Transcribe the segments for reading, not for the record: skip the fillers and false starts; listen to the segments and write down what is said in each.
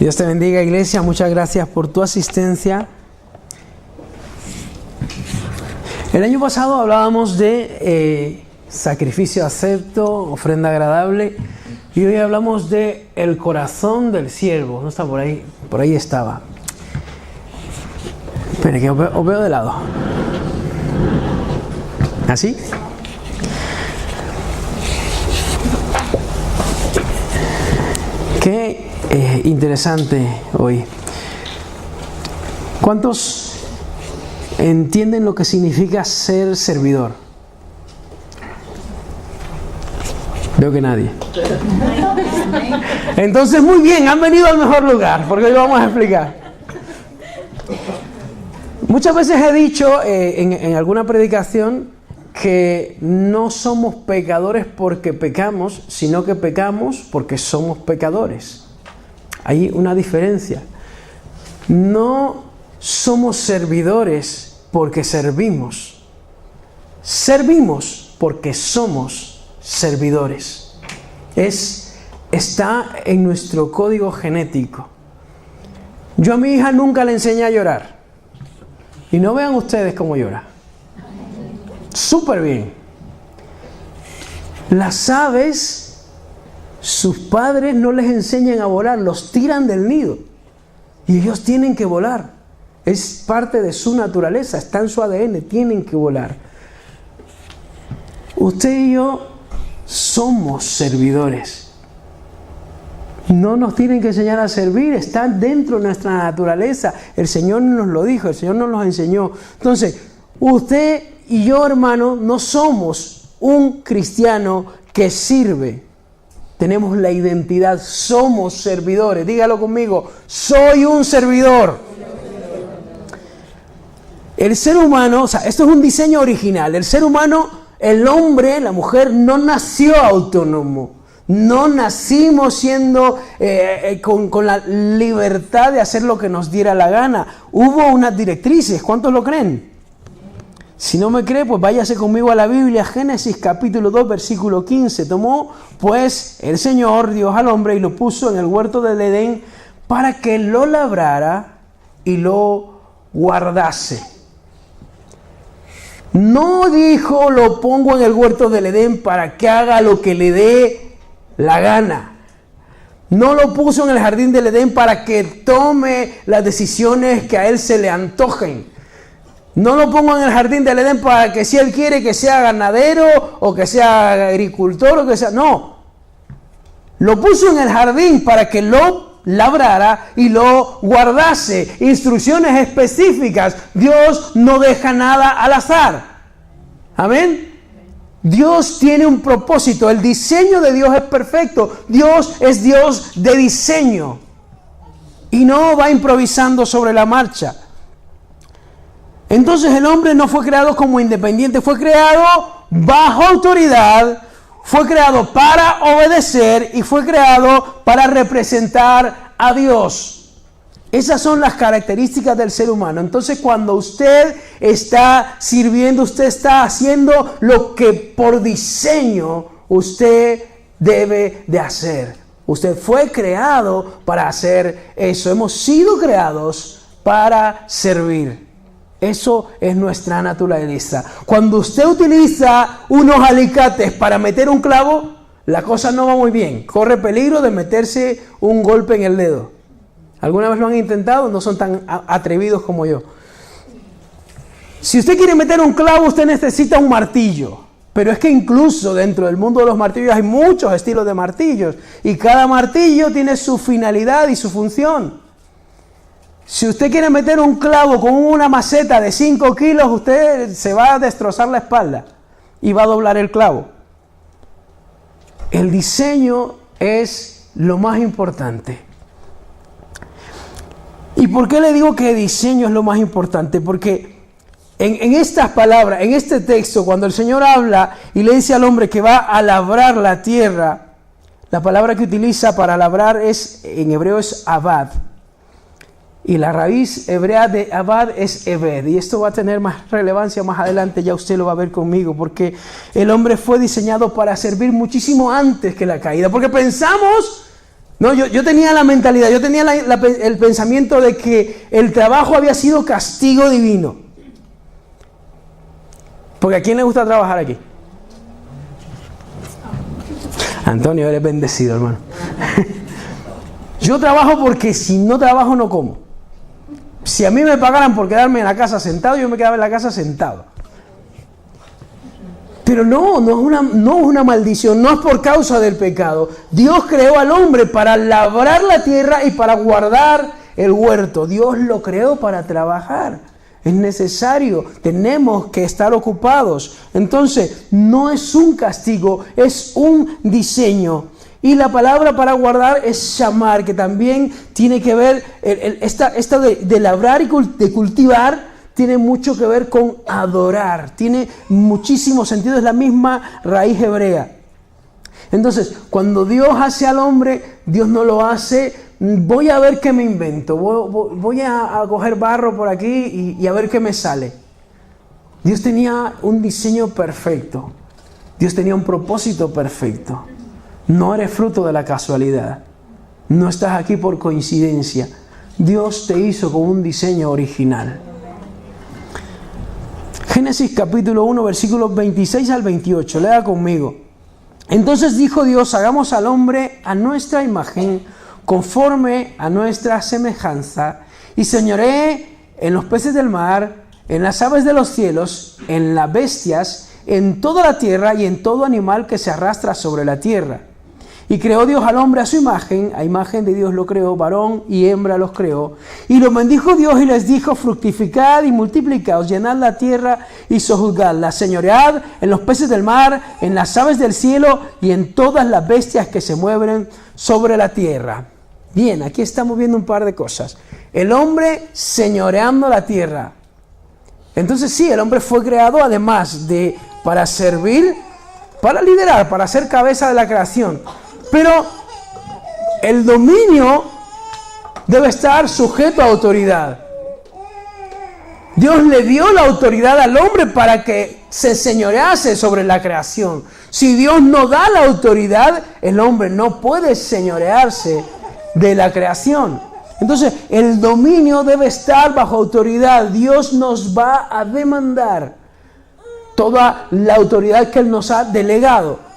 Dios te bendiga, iglesia. Muchas gracias por tu asistencia. El año pasado hablábamos de sacrificio acepto, ofrenda agradable, y hoy hablamos de el corazón del siervo. ¿No está por ahí? Por ahí estaba. Espere, que os veo de lado. ¿Así? Qué interesante hoy. ¿Cuántos entienden lo que significa ser servidor? Veo que nadie. Entonces, muy bien, han venido al mejor lugar, porque hoy lo vamos a explicar. Muchas veces he dicho en alguna predicación que no somos pecadores porque pecamos, sino que pecamos porque somos pecadores. Hay una diferencia. No somos servidores porque servimos. Servimos porque somos servidores. Está en nuestro código genético. Yo a mi hija nunca le enseñé a llorar. Y no vean ustedes cómo llora. Súper bien. Las aves, sus padres no les enseñan a volar, los tiran del nido. Y ellos tienen que volar. Es parte de su naturaleza, está en su ADN, tienen que volar. Usted y yo somos servidores. No nos tienen que enseñar a servir, está dentro de nuestra naturaleza. El Señor nos lo dijo, el Señor nos lo enseñó. Entonces, usted y yo, hermano, no somos un cristiano que sirve. Tenemos la identidad, somos servidores. Dígalo conmigo, soy un servidor. El ser humano, o sea, esto es un diseño original. El ser humano, el hombre, la mujer, no nació autónomo. No nacimos siendo con la libertad de hacer lo que nos diera la gana. Hubo unas directrices, ¿cuántos lo creen? Si no me cree, pues váyase conmigo a la Biblia, Génesis capítulo 2, versículo 15. Tomó pues el Señor Dios al hombre y lo puso en el huerto del Edén para que lo labrara y lo guardase. No dijo, lo pongo en el huerto del Edén para que haga lo que le dé la gana. No lo puso en el jardín del Edén para que tome las decisiones que a él se le antojen. No lo pongo en el jardín del Edén para que si él quiere que sea ganadero o que sea agricultor o que sea... No. Lo puso en el jardín para que lo labrara y lo guardase. Instrucciones específicas. Dios no deja nada al azar. Amén. Dios tiene un propósito. El diseño de Dios es perfecto. Dios es Dios de diseño. Y no va improvisando sobre la marcha. Entonces el hombre no fue creado como independiente. Fue creado bajo autoridad. Fue creado para obedecer. Y fue creado para representar a Dios. Esas son las características del ser humano. Entonces, cuando usted está sirviendo, usted está haciendo lo que por diseño usted debe de hacer. Usted fue creado para hacer eso. Hemos sido creados para servir. Eso es nuestra naturaleza. Cuando usted utiliza unos alicates para meter un clavo, la cosa no va muy bien. Corre peligro de meterse un golpe en el dedo. ¿Alguna vez lo han intentado? No son tan atrevidos como yo. Si usted quiere meter un clavo, usted necesita un martillo. Pero es que incluso dentro del mundo de los martillos hay muchos estilos de martillos. Y cada martillo tiene su finalidad y su función. Si usted quiere meter un clavo con una maceta de 5 kilos, usted se va a destrozar la espalda y va a doblar el clavo. El diseño es lo más importante. ¿Y por qué le digo que diseño es lo más importante? Porque en estas palabras, en este texto, cuando el Señor habla y le dice al hombre que va a labrar la tierra, la palabra que utiliza para labrar en hebreo es abad. Y la raíz hebrea de abad es ebed. Y esto va a tener más relevancia más adelante, ya usted lo va a ver conmigo, porque el hombre fue diseñado para servir muchísimo antes que la caída. Porque pensamos No, yo tenía la mentalidad, yo tenía el pensamiento de que el trabajo había sido castigo divino. Porque ¿a quién le gusta trabajar aquí? Antonio, eres bendecido, hermano. Yo trabajo porque si no trabajo no como. Si a mí me pagaran por quedarme en la casa sentado, yo me quedaba en la casa sentado. Pero no es una maldición, no es por causa del pecado. Dios creó al hombre para labrar la tierra y para guardar el huerto. Dios lo creó para trabajar. Es necesario, tenemos que estar ocupados. Entonces, no es un castigo, es un diseño. Y la palabra para guardar es shamar, que también tiene que ver, esta de labrar y de cultivar, tiene mucho que ver con adorar, tiene muchísimo sentido, es la misma raíz hebrea. Entonces, cuando Dios hace al hombre, Dios no lo hace, voy a ver qué me invento, voy a coger barro por aquí y a ver qué me sale. Dios tenía un diseño perfecto, Dios tenía un propósito perfecto. No eres fruto de la casualidad, no estás aquí por coincidencia, Dios te hizo con un diseño original. Génesis capítulo 1, versículos 26 al 28, lea conmigo. Entonces dijo Dios, hagamos al hombre a nuestra imagen, conforme a nuestra semejanza, y señoree en los peces del mar, en las aves de los cielos, en las bestias, en toda la tierra y en todo animal que se arrastra sobre la tierra. Y creó Dios al hombre a su imagen, a imagen de Dios lo creó, varón y hembra los creó. Y los bendijo Dios y les dijo, fructificad y multiplicaos, llenad la tierra y sojuzgadla, señoread en los peces del mar, en las aves del cielo y en todas las bestias que se mueven sobre la tierra. Bien, aquí estamos viendo un par de cosas. El hombre señoreando la tierra. Entonces sí, el hombre fue creado además de para servir, para liderar, para ser cabeza de la creación. Pero el dominio debe estar sujeto a autoridad. Dios le dio la autoridad al hombre para que se señorease sobre la creación. Si Dios no da la autoridad, el hombre no puede señorearse de la creación. Entonces, el dominio debe estar bajo autoridad. Dios nos va a demandar toda la autoridad que Él nos ha delegado.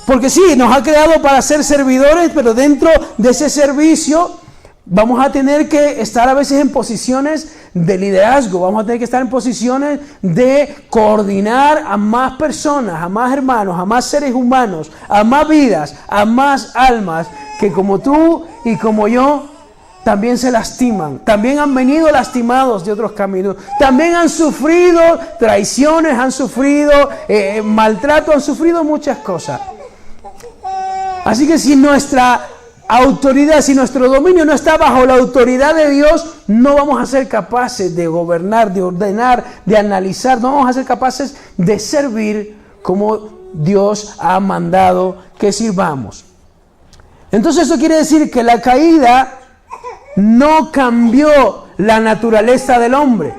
Porque sí, nos ha creado para ser servidores, pero dentro de ese servicio vamos a tener que estar a veces en posiciones de liderazgo, vamos a tener que estar en posiciones de coordinar a más personas, a más hermanos, a más seres humanos, a más vidas, a más almas, que como tú y como yo también se lastiman, también han venido lastimados de otros caminos, también han sufrido traiciones, han sufrido maltrato, han sufrido muchas cosas. Así que si nuestra autoridad, si nuestro dominio no está bajo la autoridad de Dios, no vamos a ser capaces de gobernar, de ordenar, de analizar, no vamos a ser capaces de servir como Dios ha mandado que sirvamos. Entonces eso quiere decir que la caída no cambió la naturaleza del hombre.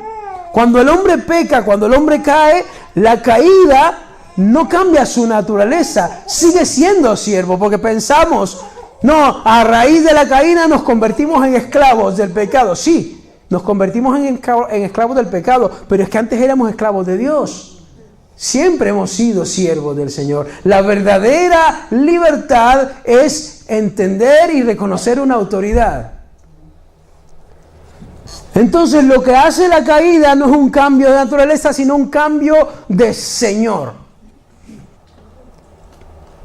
Cuando el hombre peca, cuando el hombre cae, la caída no cambia su naturaleza, sigue siendo siervo, porque pensamos, no, a raíz de la caída nos convertimos en esclavos del pecado. Sí, nos convertimos en esclavos del pecado, pero es que antes éramos esclavos de Dios. Siempre hemos sido siervos del Señor. La verdadera libertad es entender y reconocer una autoridad. Entonces lo que hace la caída no es un cambio de naturaleza, sino un cambio de Señor.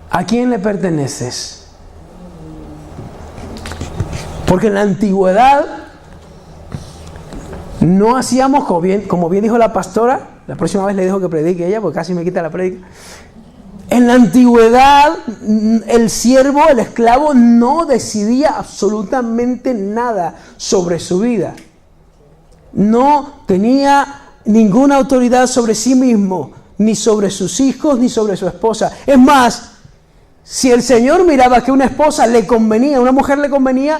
¿A quién le perteneces? Porque en la antigüedad no hacíamos, como bien dijo la pastora, la próxima vez le dejo que predique ella, porque casi me quita la prédica. En la antigüedad, el siervo, el esclavo, no decidía absolutamente nada sobre su vida. No tenía ninguna autoridad sobre sí mismo, ni sobre sus hijos, ni sobre su esposa. Es más, si el Señor miraba que una esposa le convenía, una mujer le convenía,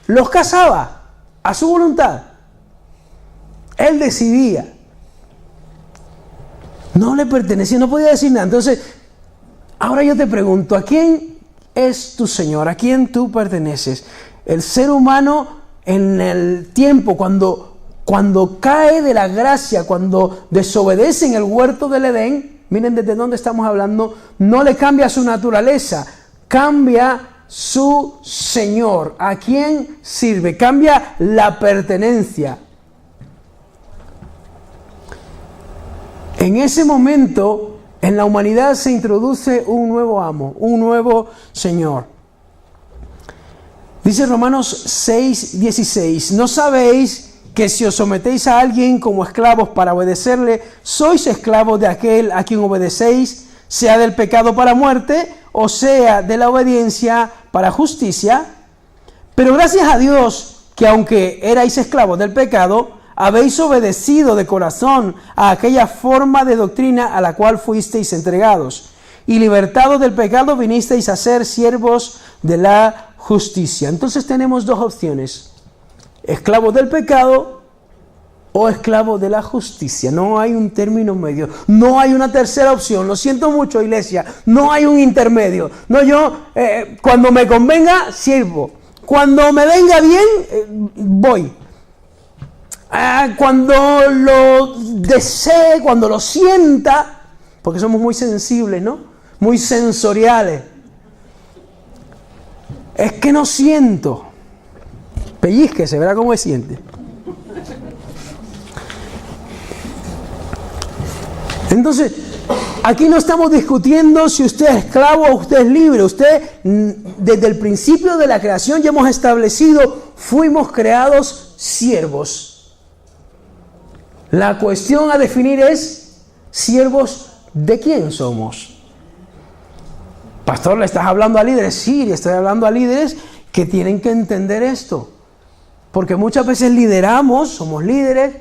los casaba a su voluntad. Él decidía. No le pertenecía, no podía decir nada. Entonces, ahora yo te pregunto, ¿a quién es tu Señor, a quien tú perteneces. El ser humano en el tiempo, cuando cae de la gracia, cuando desobedece en el huerto del Edén, miren desde dónde estamos hablando, no le cambia su naturaleza, cambia su Señor, a quién sirve, cambia la pertenencia. En ese momento, en la humanidad se introduce un nuevo amo, un nuevo Señor. Dice Romanos 6:16, ¿no sabéis que si os sometéis a alguien como esclavos para obedecerle, sois esclavos de aquel a quien obedecéis, sea del pecado para muerte, o sea de la obediencia para justicia? Pero gracias a Dios que aunque erais esclavos del pecado, habéis obedecido de corazón a aquella forma de doctrina a la cual fuisteis entregados, y libertados del pecado vinisteis a ser siervos de la justicia. Entonces tenemos dos opciones: esclavos del pecado o esclavos de la justicia. No hay un término medio, no hay una tercera opción. Lo siento mucho, iglesia, no hay un intermedio. No, yo cuando me convenga sirvo, cuando me venga bien voy. Cuando lo desee, cuando lo sienta, porque somos muy sensibles, ¿no? Muy sensoriales. Es que no siento. Pellizquese, verá cómo se siente. Entonces, aquí no estamos discutiendo si usted es esclavo o usted es libre. Usted, desde el principio de la creación ya hemos establecido, fuimos creados siervos. La cuestión a definir es, ¿siervos de quién somos? Pastor, ¿le estás hablando a líderes? Sí, le estoy hablando a líderes que tienen que entender esto. Porque muchas veces lideramos, somos líderes,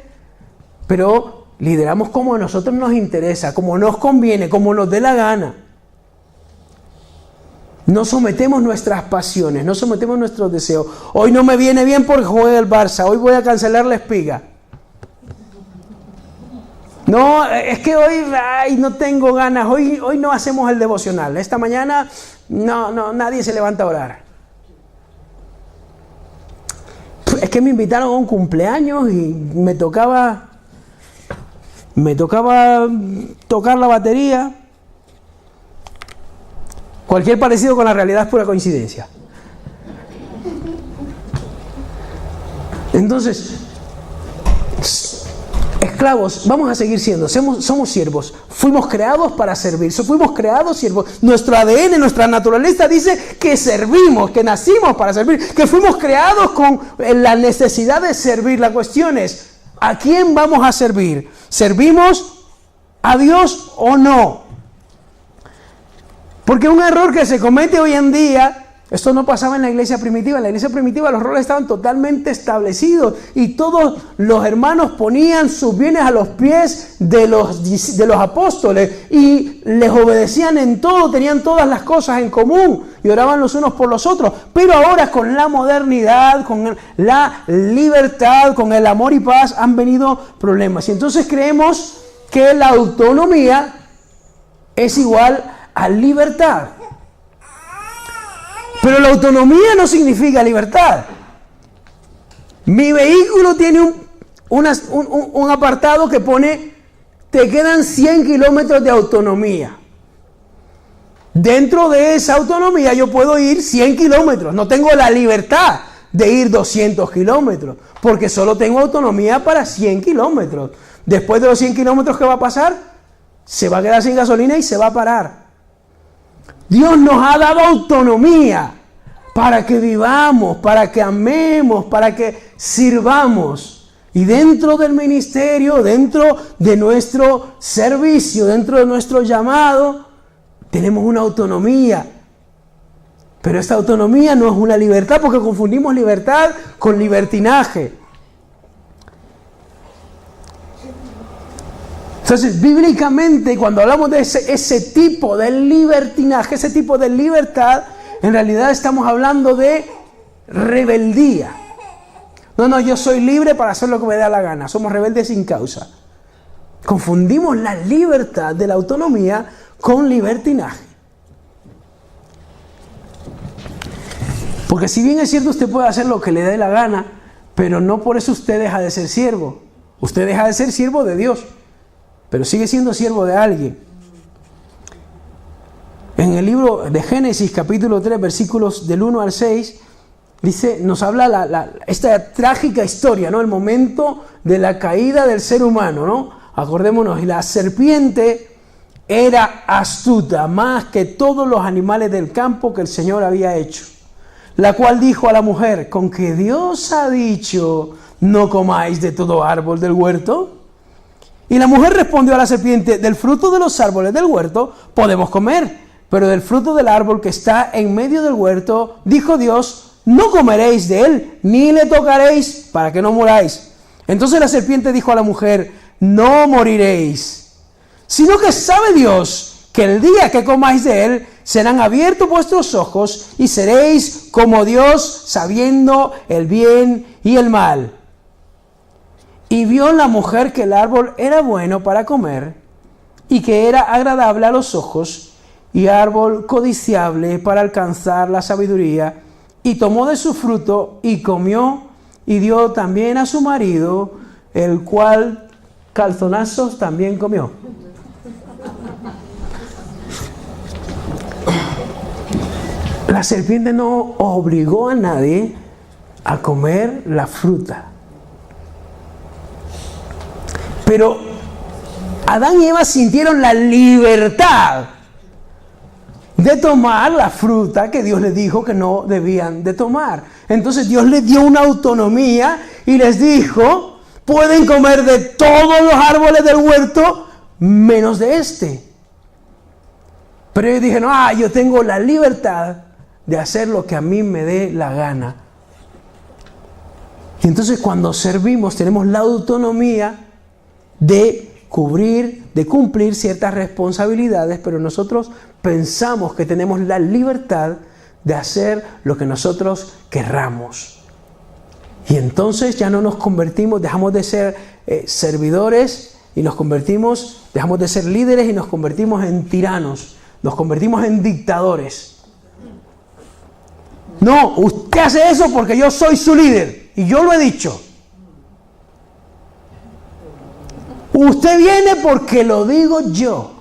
pero lideramos como a nosotros nos interesa, como nos conviene, como nos dé la gana. No sometemos nuestras pasiones, no sometemos nuestros deseos. Hoy no me viene bien porque juega el Barça, hoy voy a cancelar la espiga. No, es que hoy no tengo ganas, hoy no hacemos el devocional. Esta mañana nadie se levanta a orar. Es que me invitaron a un cumpleaños y me tocaba tocar la batería. Cualquier parecido con la realidad es pura coincidencia. Entonces, esclavos, vamos a seguir siendo, somos siervos, fuimos creados para servir, fuimos creados siervos, nuestro ADN, nuestra naturaleza dice que servimos, que nacimos para servir, que fuimos creados con la necesidad de servir. La cuestión es, ¿a quién vamos a servir? ¿Servimos a Dios o no? Porque un error que se comete hoy en día, esto no pasaba en la iglesia primitiva. En la iglesia primitiva los roles estaban totalmente establecidos y todos los hermanos ponían sus bienes a los pies de los apóstoles y les obedecían en todo, tenían todas las cosas en común y oraban los unos por los otros. Pero ahora con la modernidad, con la libertad, con el amor y paz han venido problemas. Y entonces creemos que la autonomía es igual a libertad. Pero la autonomía no significa libertad. Mi vehículo tiene un apartado que pone, te quedan 100 kilómetros de autonomía. Dentro de esa autonomía yo puedo ir 100 kilómetros. No tengo la libertad de ir 200 kilómetros, porque solo tengo autonomía para 100 kilómetros. Después de los 100 kilómetros, ¿qué va a pasar? Se va a quedar sin gasolina y se va a parar. Dios nos ha dado autonomía para que vivamos, para que amemos, para que sirvamos. Y dentro del ministerio, dentro de nuestro servicio, dentro de nuestro llamado, tenemos una autonomía. Pero esta autonomía no es una libertad, porque confundimos libertad con libertinaje. Entonces, bíblicamente, cuando hablamos de ese tipo de libertinaje, ese tipo de libertad, en realidad estamos hablando de rebeldía. No, yo soy libre para hacer lo que me da la gana. Somos rebeldes sin causa. Confundimos la libertad de la autonomía con libertinaje. Porque si bien es cierto, usted puede hacer lo que le dé la gana, pero no por eso usted deja de ser siervo. Usted deja de ser siervo de Dios, pero sigue siendo siervo de alguien. En el libro de Génesis, capítulo 3, versículos del 1 al 6, dice, nos habla esta trágica historia, ¿no? El momento de la caída del ser humano, ¿no? Acordémonos, y la serpiente era astuta más que todos los animales del campo que el Señor había hecho, la cual dijo a la mujer, ¿con que Dios ha dicho, no comáis de todo árbol del huerto? Y la mujer respondió a la serpiente, del fruto de los árboles del huerto podemos comer, pero del fruto del árbol que está en medio del huerto, dijo Dios, no comeréis de él, ni le tocaréis, para que no muráis. Entonces la serpiente dijo a la mujer, no moriréis, sino que sabe Dios que el día que comáis de él, serán abiertos vuestros ojos y seréis como Dios, sabiendo el bien y el mal. Y vio la mujer que el árbol era bueno para comer, y que era agradable a los ojos, y árbol codiciable para alcanzar la sabiduría, y tomó de su fruto y comió, y dio también a su marido, el cual calzonazos también comió. La serpiente no obligó a nadie a comer la fruta. Pero Adán y Eva sintieron la libertad de tomar la fruta que Dios les dijo que no debían de tomar. Entonces Dios les dio una autonomía y les dijo, pueden comer de todos los árboles del huerto menos de este. Pero ellos dijeron, yo tengo la libertad de hacer lo que a mí me dé la gana. Y entonces cuando servimos tenemos la autonomía de cumplir ciertas responsabilidades, pero nosotros pensamos que tenemos la libertad de hacer lo que nosotros querramos. Y entonces ya no nos convertimos, dejamos de ser servidores y dejamos de ser líderes y nos convertimos en tiranos, nos convertimos en dictadores. No, usted hace eso porque yo soy su líder y yo lo he dicho. Usted viene porque lo digo yo.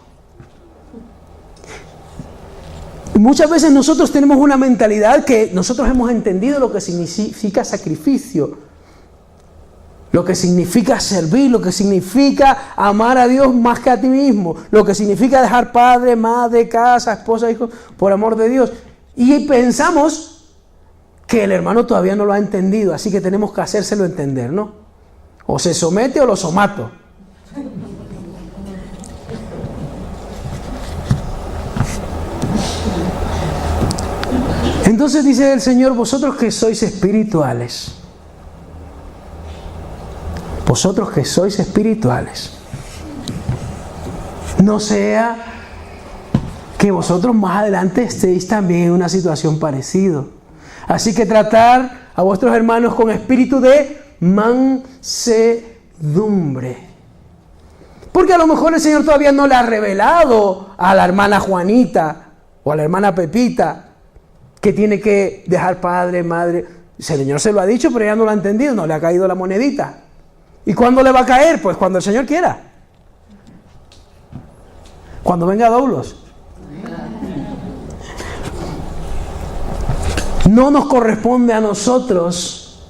Muchas veces nosotros tenemos una mentalidad que nosotros hemos entendido lo que significa sacrificio, lo que significa servir, lo que significa amar a Dios más que a ti mismo, lo que significa dejar padre, madre, casa, esposa, hijos, por amor de Dios. Y pensamos que el hermano todavía no lo ha entendido, así que tenemos que hacérselo entender, ¿no? O se somete o lo somato. Entonces dice el Señor, vosotros que sois espirituales, no sea que vosotros más adelante estéis también en una situación parecida. Así que tratar a vuestros hermanos con espíritu de mansedumbre. Porque a lo mejor el Señor todavía no le ha revelado a la hermana Juanita o a la hermana Pepita que tiene que dejar padre, madre. El Señor se lo ha dicho, pero ella no lo ha entendido, no le ha caído la monedita. ¿Y cuándo le va a caer? Pues cuando el Señor quiera. Cuando venga Doulos. No nos corresponde a nosotros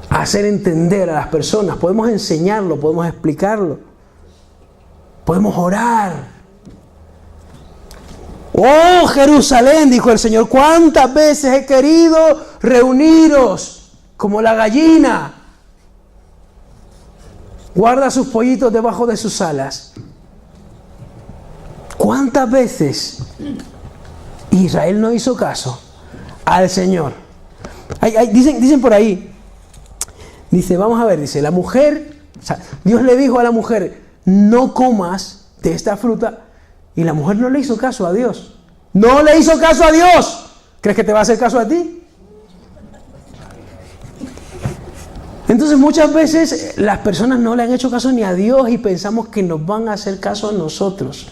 hacer entender a las personas. Podemos enseñarlo, podemos explicarlo, podemos orar. Oh Jerusalén, dijo el Señor, cuántas veces he querido reuniros como la gallina guarda sus pollitos debajo de sus alas. ¿Cuántas veces Israel no hizo caso al Señor? Dicen por ahí, vamos a ver, dice, la mujer, Dios le dijo a la mujer, no comas de esta fruta, y la mujer no le hizo caso a Dios. No le hizo caso a Dios. ¿Crees que te va a hacer caso a ti? Entonces muchas veces las personas no le han hecho caso ni a Dios y pensamos que nos van a hacer caso a nosotros.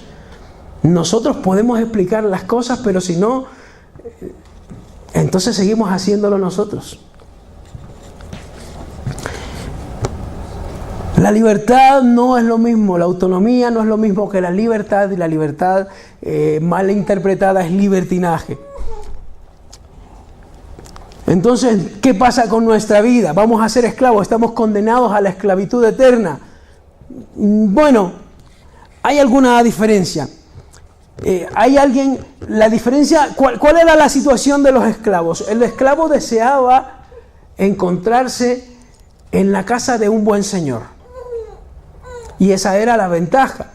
Nosotros podemos explicar las cosas, pero si no, entonces entonces seguimos haciéndolo nosotros. La libertad no es lo mismo, la autonomía no es lo mismo que la libertad, y la libertad mal interpretada es libertinaje. Entonces, ¿qué pasa con nuestra vida? ¿Vamos a ser esclavos? ¿Estamos condenados a la esclavitud eterna? Bueno, hay alguna diferencia. La diferencia, ¿cuál era la situación de los esclavos? El esclavo deseaba encontrarse en la casa de un buen señor. Y esa era la ventaja,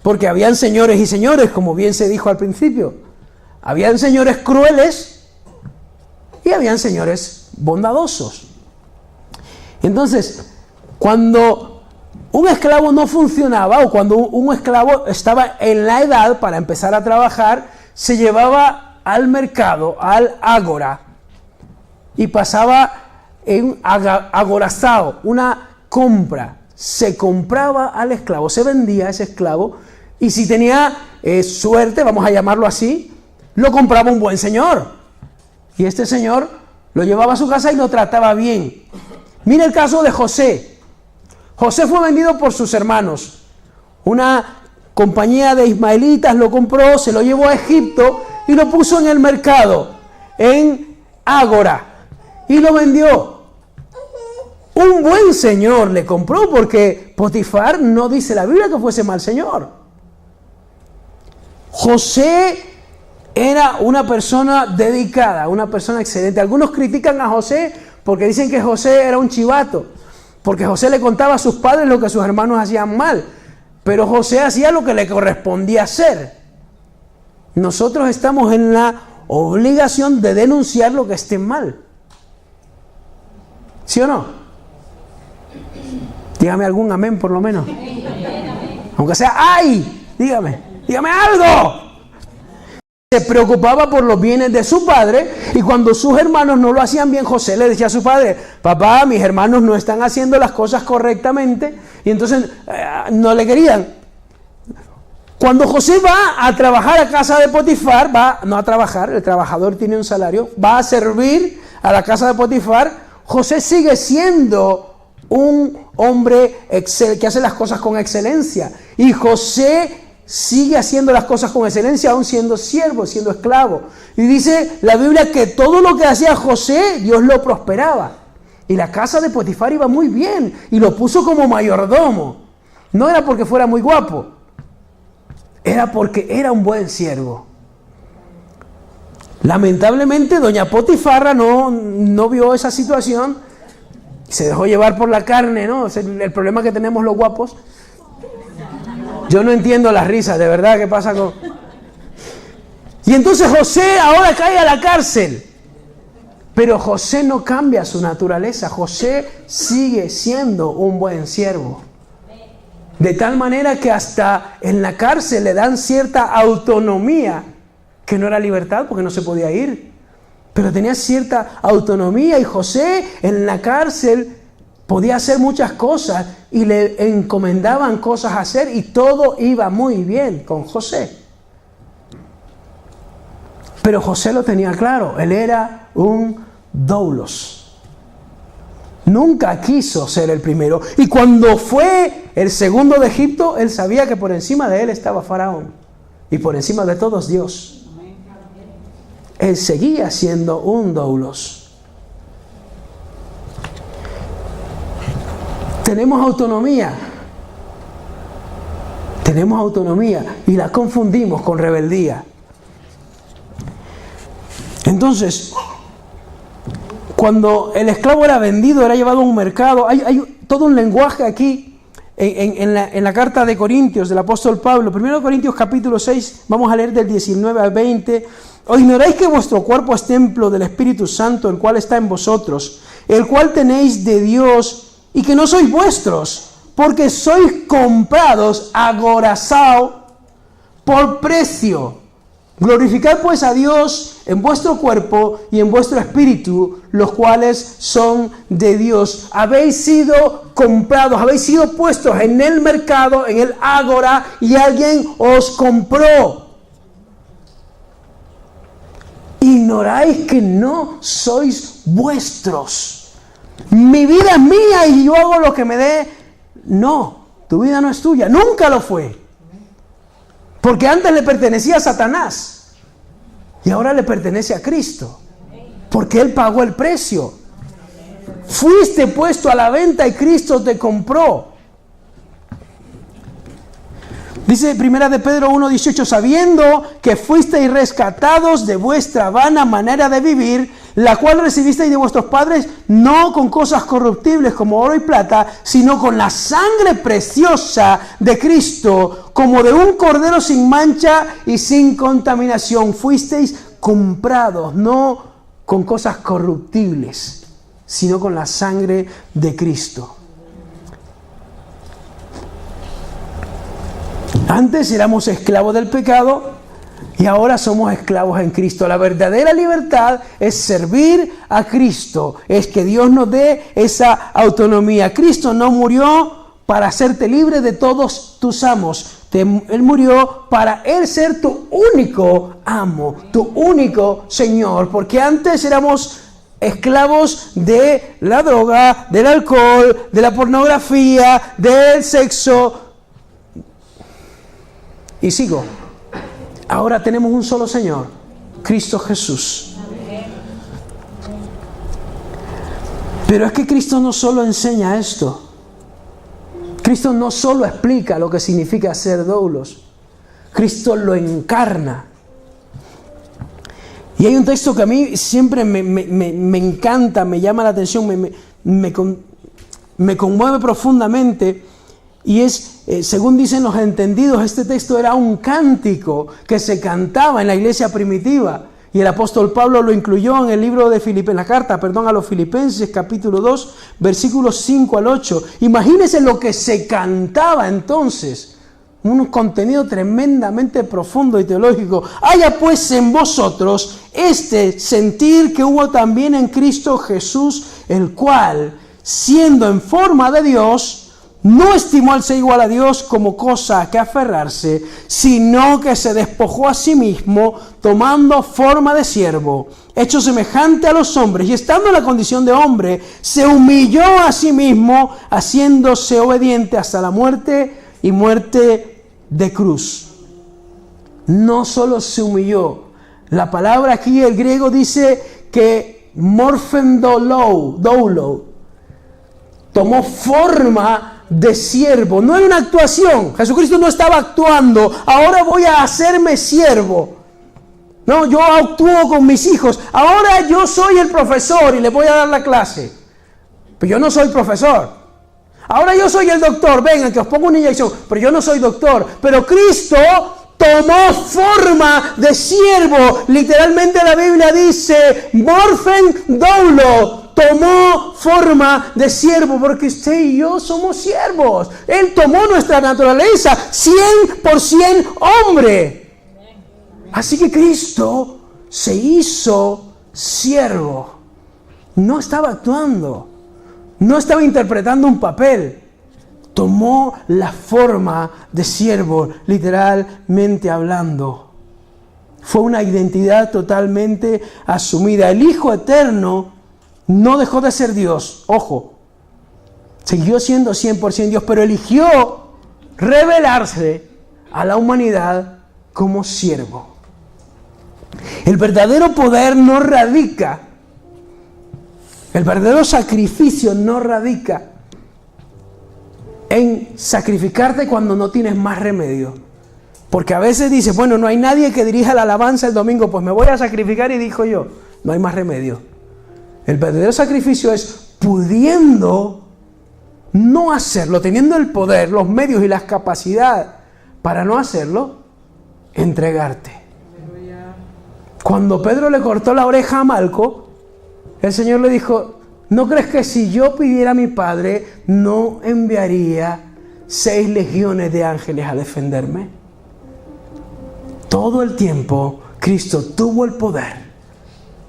porque habían señores y señores, como bien se dijo al principio. Habían señores crueles y habían señores bondadosos. Entonces, cuando un esclavo no funcionaba, o cuando un esclavo estaba en la edad para empezar a trabajar, se llevaba al mercado, al ágora, y pasaba en agorazao, una compra. Se compraba al esclavo, se vendía a ese esclavo, y si tenía suerte, vamos a llamarlo así, lo compraba un buen señor. Y este señor lo llevaba a su casa y lo trataba bien. Mira el caso de José. José fue vendido por sus hermanos. Una compañía de ismaelitas lo compró, se lo llevó a Egipto y lo puso en el mercado, en Ágora, y lo vendió. Un buen señor le compró, porque Potifar no dice la Biblia que fuese mal señor. José era una persona dedicada, una persona excelente. Algunos critican a José porque dicen que José era un chivato, porque José le contaba a sus padres lo que sus hermanos hacían mal, pero José hacía lo que le correspondía hacer. Nosotros estamos en la obligación de denunciar lo que esté mal. ¿Sí o no? Dígame algún amén por lo menos. Aunque sea ¡ay! Dígame algo. Se preocupaba por los bienes de su padre, y cuando sus hermanos no lo hacían bien, José le decía a su padre: papá, mis hermanos no están haciendo las cosas correctamente, y entonces no le querían. Cuando José va a trabajar a casa de Potifar, no a trabajar, el trabajador tiene un salario, va a servir a la casa de Potifar, José sigue siendo un hombre que hace las cosas con excelencia. Y José sigue haciendo las cosas con excelencia, aún siendo siervo, siendo esclavo. Y dice la Biblia que todo lo que hacía José, Dios lo prosperaba. Y la casa de Potifar iba muy bien, y lo puso como mayordomo. No era porque fuera muy guapo, era porque era un buen siervo. Lamentablemente, doña Potifarra no vio esa situación. Se dejó llevar por la carne, ¿no? Es el problema que tenemos los guapos. Yo no entiendo las risas, de verdad, ¿qué pasa con...? Y entonces José ahora cae a la cárcel. Pero José no cambia su naturaleza. José sigue siendo un buen siervo. De tal manera que hasta en la cárcel le dan cierta autonomía, que no era libertad porque no se podía ir. Pero tenía cierta autonomía, y José en la cárcel podía hacer muchas cosas y le encomendaban cosas a hacer, y todo iba muy bien con José. Pero José lo tenía claro, él era un doulos. Nunca quiso ser el primero. Y cuando fue el segundo de Egipto, él sabía que por encima de él estaba Faraón, y por encima de todos Dios. Él seguía siendo un doulos. Tenemos autonomía, y la confundimos con rebeldía. Entonces, cuando el esclavo era vendido, era llevado a un mercado, hay todo un lenguaje aquí en la carta de Corintios del apóstol Pablo. 1 Corintios capítulo 6, vamos a leer del 19 al 20. ¿O ignoráis que vuestro cuerpo es templo del Espíritu Santo, el cual está en vosotros, el cual tenéis de Dios, y que no sois vuestros, porque sois comprados agorazao por precio? Glorificad pues a Dios en vuestro cuerpo y en vuestro espíritu, los cuales son de Dios. Habéis sido comprados, habéis sido puestos en el mercado, en el ágora, y alguien os compró. ¿ignoráis que no sois vuestros? Mi vida es mía y yo hago lo que me dé. No, tu vida no es tuya, nunca lo fue. Porque antes le pertenecía a Satanás y ahora le pertenece a Cristo. Porque Él pagó el precio. Fuiste puesto a la venta y Cristo te compró. Dice 1 de Pedro 1:18, sabiendo que fuisteis rescatados de vuestra vana manera de vivir, la cual recibisteis de vuestros padres, no con cosas corruptibles como oro y plata, sino con la sangre preciosa de Cristo, como de un cordero sin mancha y sin contaminación. Fuisteis comprados, no con cosas corruptibles, sino con la sangre de Cristo. Antes éramos esclavos del pecado y ahora somos esclavos en Cristo. La verdadera libertad es servir a Cristo, es que Dios nos dé esa autonomía. Cristo no murió para hacerte libre de todos tus amos. Él murió para Él ser tu único amo, tu único Señor, porque antes éramos esclavos de la droga, del alcohol, de la pornografía, del sexo. Y sigo. Ahora tenemos un solo Señor, Cristo Jesús. Pero es que Cristo no solo enseña esto. Cristo no solo explica lo que significa ser doulos. Cristo lo encarna. Y hay un texto que a mí siempre me encanta, me llama la atención, me conmueve profundamente. Y es, según dicen los entendidos, este texto era un cántico que se cantaba en la iglesia primitiva. Y el apóstol Pablo lo incluyó en el libro de a los Filipenses, capítulo 2, versículos 5 al 8. Imagínense lo que se cantaba entonces. Un contenido tremendamente profundo y teológico. Haya pues en vosotros este sentir que hubo también en Cristo Jesús, el cual, siendo en forma de Dios, no estimó al ser igual a Dios como cosa a que aferrarse, sino que se despojó a sí mismo, tomando forma de siervo, hecho semejante a los hombres, y estando en la condición de hombre, se humilló a sí mismo, haciéndose obediente hasta la muerte y muerte de cruz. No solo se humilló, la palabra aquí, el griego dice que morphen doulo, tomó forma de siervo. No era una actuación. Jesucristo no estaba actuando. Ahora voy a hacerme siervo. No, yo actúo con mis hijos. Ahora yo soy el profesor y le voy a dar la clase. Pero yo no soy profesor. Ahora yo soy el doctor. Vengan, que os pongo una inyección. Pero yo no soy doctor. Pero Cristo tomó forma de siervo. Literalmente la Biblia dice, morphen doulo. Tomó forma de siervo, porque usted y yo somos siervos. Él tomó nuestra naturaleza, 100% hombre. Así que Cristo se hizo siervo. No estaba actuando, no estaba interpretando un papel. Tomó la forma de siervo, literalmente hablando. Fue una identidad totalmente asumida. El Hijo Eterno no dejó de ser Dios, ojo, siguió siendo 100% Dios, pero eligió revelarse a la humanidad como siervo. El verdadero poder no radica, el verdadero sacrificio no radica en sacrificarte cuando no tienes más remedio. Porque a veces dices, bueno, no hay nadie que dirija la alabanza el domingo, pues me voy a sacrificar, y dijo yo, no hay más remedio. El verdadero sacrificio es pudiendo no hacerlo, teniendo el poder, los medios y las capacidades para no hacerlo, entregarte. Cuando Pedro le cortó la oreja a Malco, el Señor le dijo, ¿no crees que si yo pidiera a mi Padre, no enviaría 6 legiones de ángeles a defenderme? Todo el tiempo Cristo tuvo el poder,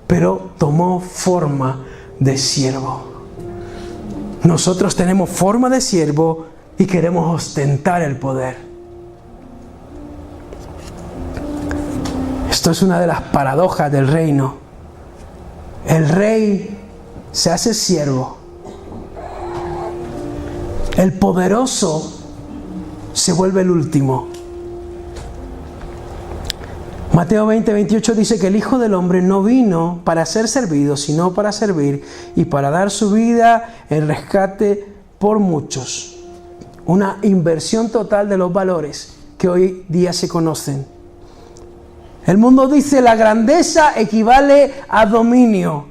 pero tomó forma de siervo. Nosotros tenemos forma de siervo y queremos ostentar el poder. Esto es una de las paradojas del reino. El rey se hace siervo. El poderoso se vuelve el último. Mateo 20:28 dice que el Hijo del Hombre no vino para ser servido, sino para servir y para dar su vida en rescate por muchos. Una inversión total de los valores que hoy día se conocen. El mundo dice la grandeza equivale a dominio.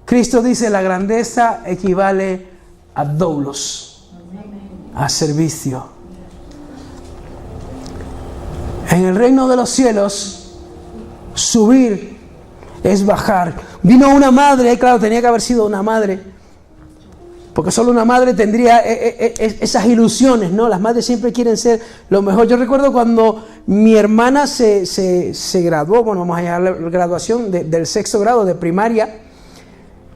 Cristo dice la grandeza equivale a doulos, a servicio. En el reino de los cielos, subir es bajar. Vino una madre, claro, tenía que haber sido una madre, porque solo una madre tendría esas ilusiones, ¿no? Las madres siempre quieren ser lo mejor. Yo recuerdo cuando mi hermana se graduó, bueno, vamos a llamar la graduación del sexto grado de primaria,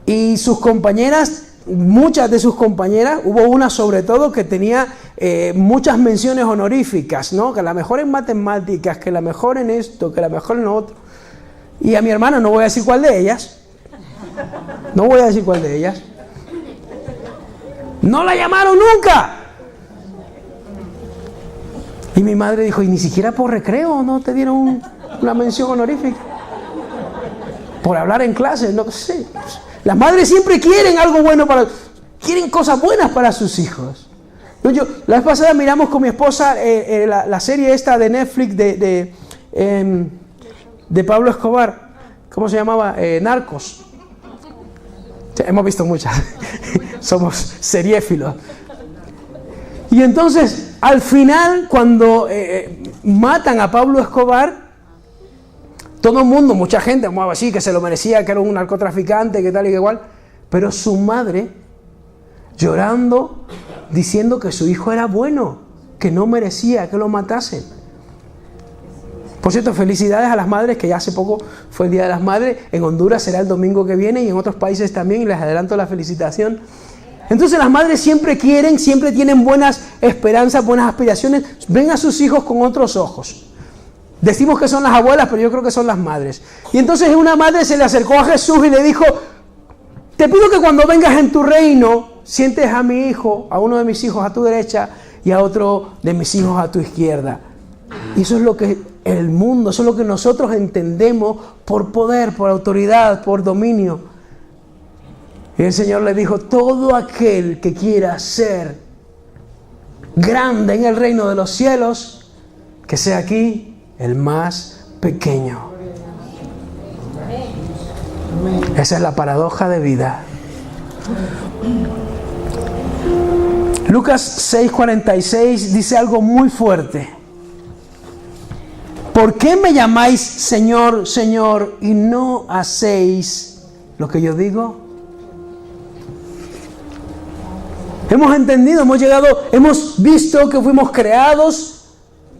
y sus compañeras, muchas de sus compañeras, hubo una sobre todo que tenía muchas menciones honoríficas, ¿no? Que la mejor en matemáticas, que la mejor en esto, que la mejor en lo otro. Y a mi hermana no voy a decir cuál de ellas. No voy a decir cuál de ellas. No la llamaron nunca. Y mi madre dijo, ¿y ni siquiera por recreo no te dieron una mención honorífica? Por hablar en clase, no sé. Las madres siempre quieren algo bueno quieren cosas buenas para sus hijos. La vez pasada miramos con mi esposa la serie esta de Netflix de Pablo Escobar. ¿Cómo se llamaba? Narcos. Hemos visto muchas. Somos seriéfilos. Y entonces, al final, cuando matan a Pablo Escobar, todo el mundo, mucha gente, vamos a decir que se lo merecía, que era un narcotraficante, que tal y que igual, pero su madre llorando, diciendo que su hijo era bueno, que no merecía que lo matasen. Por cierto, felicidades a las madres, que ya hace poco fue el Día de las Madres. En Honduras será el domingo que viene y en otros países también, y les adelanto la felicitación. Entonces las madres siempre quieren, siempre tienen buenas esperanzas, buenas aspiraciones, ven a sus hijos con otros ojos. Decimos que son las abuelas, pero yo creo que son las madres. Y entonces una madre se le acercó a Jesús y le dijo, te pido que cuando vengas en tu reino, sientes a mi hijo, a uno de mis hijos a tu derecha y a otro de mis hijos a tu izquierda. Y eso es lo que el mundo, eso es lo que nosotros entendemos por poder, por autoridad, por dominio. Y el Señor le dijo, todo aquel que quiera ser grande en el reino de los cielos, que sea aquí el más pequeño. Esa es la paradoja de vida. Lucas 6:46 dice algo muy fuerte. ¿Por qué me llamáis Señor, Señor, y no hacéis lo que yo digo? Hemos entendido, hemos visto que fuimos creados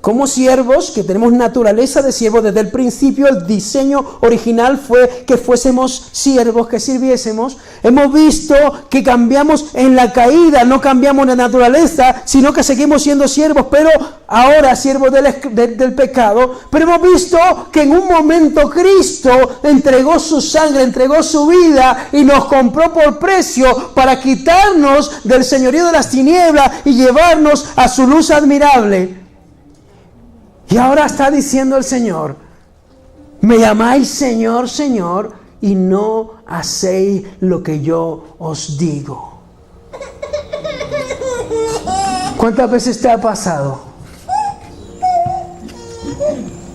como siervos, que tenemos naturaleza de siervos desde el principio. El diseño original fue que fuésemos siervos, que sirviésemos. Hemos visto que cambiamos en la caída, no cambiamos de naturaleza, sino que seguimos siendo siervos, pero ahora siervos del pecado. Pero hemos visto que en un momento Cristo entregó su sangre, entregó su vida y nos compró por precio para quitarnos del señorío de las tinieblas y llevarnos a su luz admirable. Y ahora está diciendo el Señor, me llamáis Señor, Señor, y no hacéis lo que yo os digo. ¿Cuántas veces te ha pasado?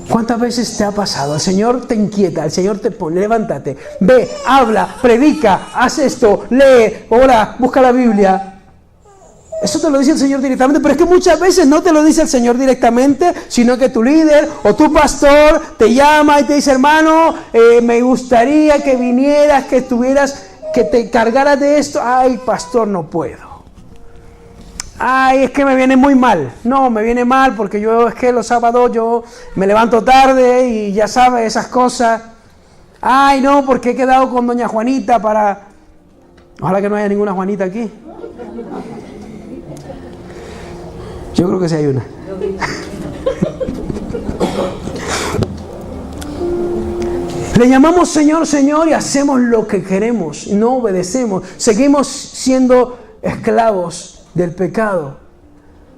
¿Cuántas veces te ha pasado? El Señor te inquieta, el Señor te pone, levántate, ve, habla, predica, haz esto, lee, ora, busca la Biblia. Eso te lo dice el Señor directamente, pero es que muchas veces no te lo dice el Señor directamente, sino que tu líder o tu pastor te llama y te dice, hermano, me gustaría que vinieras, que estuvieras, que te cargaras de esto. Ay, pastor, no puedo. Ay, es que me viene muy mal. No, me viene mal porque es que los sábados yo me levanto tarde y ya sabes, esas cosas. Ay, no, porque he quedado con doña Juanita para... Ojalá que no haya ninguna Juanita aquí. Yo creo que sí hay una. Le llamamos Señor, Señor y hacemos lo que queremos, no obedecemos. Seguimos siendo esclavos del pecado.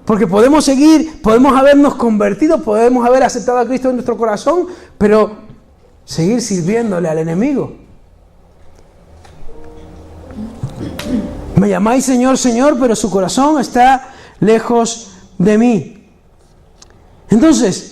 Porque podemos habernos convertido, podemos haber aceptado a Cristo en nuestro corazón, pero seguir sirviéndole al enemigo. Me llamáis Señor, Señor, pero su corazón está lejos de mí. Entonces,